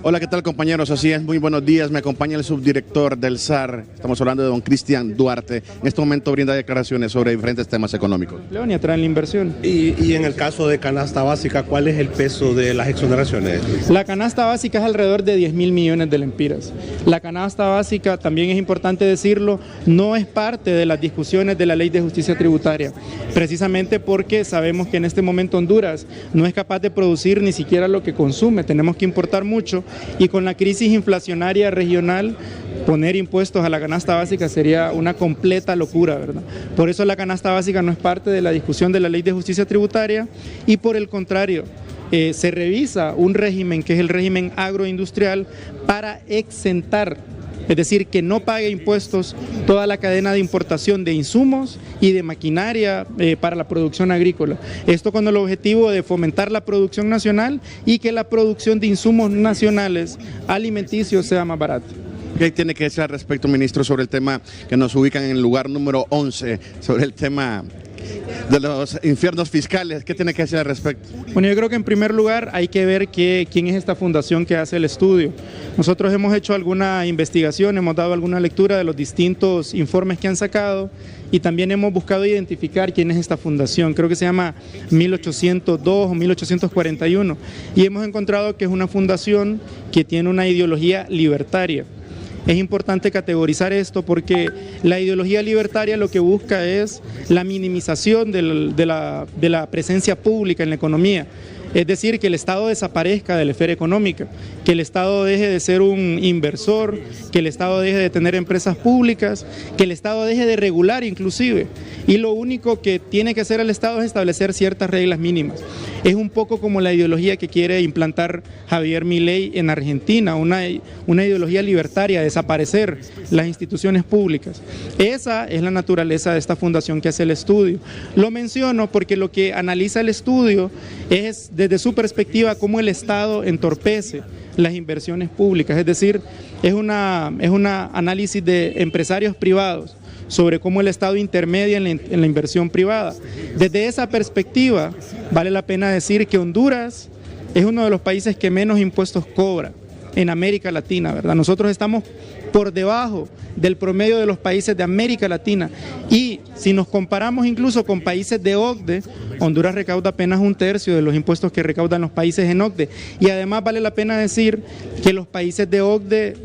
Hola, ¿qué tal, compañeros? Así es, muy buenos días. Me acompaña el subdirector del SAR. Estamos hablando de don Cristian Duarte. En este momento brinda declaraciones sobre diferentes temas económicos. Y atraen la inversión. Y en el caso de canasta básica, ¿cuál es el peso de las exoneraciones? La canasta básica es alrededor de 10.000 millones de lempiras. La canasta básica, también es importante decirlo, no es parte de las discusiones de la Ley de Justicia Tributaria, precisamente porque sabemos que en este momento Honduras no es capaz de producir ni siquiera lo que consume, tenemos que importar mucho, y con la crisis inflacionaria regional, poner impuestos a la canasta básica sería una completa locura, ¿verdad? Por eso la canasta básica no es parte de la discusión de la Ley de Justicia Tributaria y por el contrario, se revisa un régimen que es el régimen agroindustrial para exentar, es decir, que no pague impuestos toda la cadena de importación de insumos y de maquinaria para la producción agrícola. Esto con el objetivo de fomentar la producción nacional y que la producción de insumos nacionales alimenticios sea más barata. ¿Qué tiene que decir al respecto, ministro, sobre el tema que nos ubican en el lugar número 11, sobre el tema de los infiernos fiscales? ¿Qué tiene que decir al respecto? Bueno, yo creo que en primer lugar hay que ver quién es esta fundación que hace el estudio. Nosotros hemos hecho alguna investigación, hemos dado alguna lectura de los distintos informes que han sacado y también hemos buscado identificar quién es esta fundación. Creo que se llama 1802 o 1841 y hemos encontrado que es una fundación que tiene una ideología libertaria. Es importante categorizar esto porque la ideología libertaria lo que busca es la minimización de la presencia pública en la economía. Es decir, que el Estado desaparezca de la esfera económica, que el Estado deje de ser un inversor, que el Estado deje de tener empresas públicas, que el Estado deje de regular inclusive. Y lo único que tiene que hacer el Estado es establecer ciertas reglas mínimas. Es un poco como la ideología que quiere implantar Javier Milei en Argentina, una ideología libertaria, desaparecer las instituciones públicas. Esa es la naturaleza de esta fundación que hace el estudio. Lo menciono porque lo que analiza el estudio es desde su perspectiva cómo el Estado entorpece las inversiones públicas, es decir, es un análisis de empresarios privados sobre cómo el Estado intermedia en la inversión privada. Desde esa perspectiva, vale la pena decir que Honduras es uno de los países que menos impuestos cobra en América Latina, ¿verdad? Nosotros estamos por debajo del promedio de los países de América Latina y si nos comparamos incluso con países de OCDE, Honduras recauda apenas 1/3 de los impuestos que recaudan los países en OCDE y además vale la pena decir que los países de OCDE,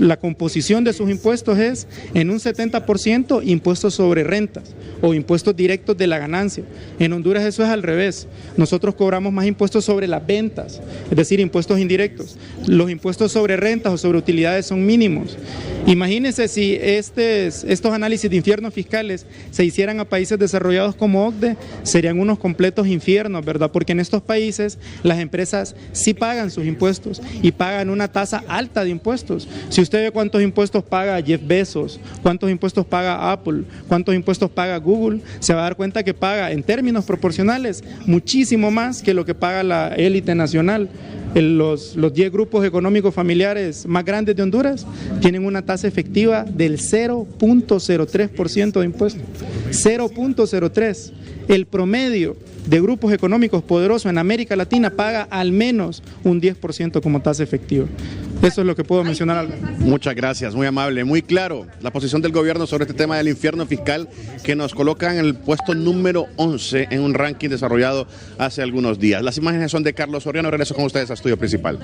la composición de sus impuestos es en un 70% impuestos sobre rentas o impuestos directos de la ganancia. En Honduras eso es al revés, nosotros cobramos más impuestos sobre las ventas, es decir, impuestos indirectos. Los impuestos sobre rentas o sobre utilidades son mínimos. Imagínense si estos análisis de infiernos fiscales se hicieran a países desarrollados como OCDE, serían unos completos infiernos, ¿verdad? Porque en estos países las empresas sí pagan sus impuestos y pagan una tasa alta de impuestos. Si usted ve cuántos impuestos paga Jeff Bezos, cuántos impuestos paga Apple, cuántos impuestos paga Google, se va a dar cuenta que paga en términos proporcionales muchísimo más que lo que paga la élite nacional. Los 10 grupos económicos familiares más grandes de Honduras tienen una tasa efectiva del 0.03% de impuestos. 0.03%. El promedio de grupos económicos poderosos en América Latina paga al menos un 10% como tasa efectiva. Eso es lo que puedo mencionar. Muchas gracias, muy amable, muy claro la posición del gobierno sobre este tema del infierno fiscal que nos coloca en el puesto número 11 en un ranking desarrollado hace algunos días. Las imágenes son de Carlos Soriano, regreso con ustedes a Estudio Principal.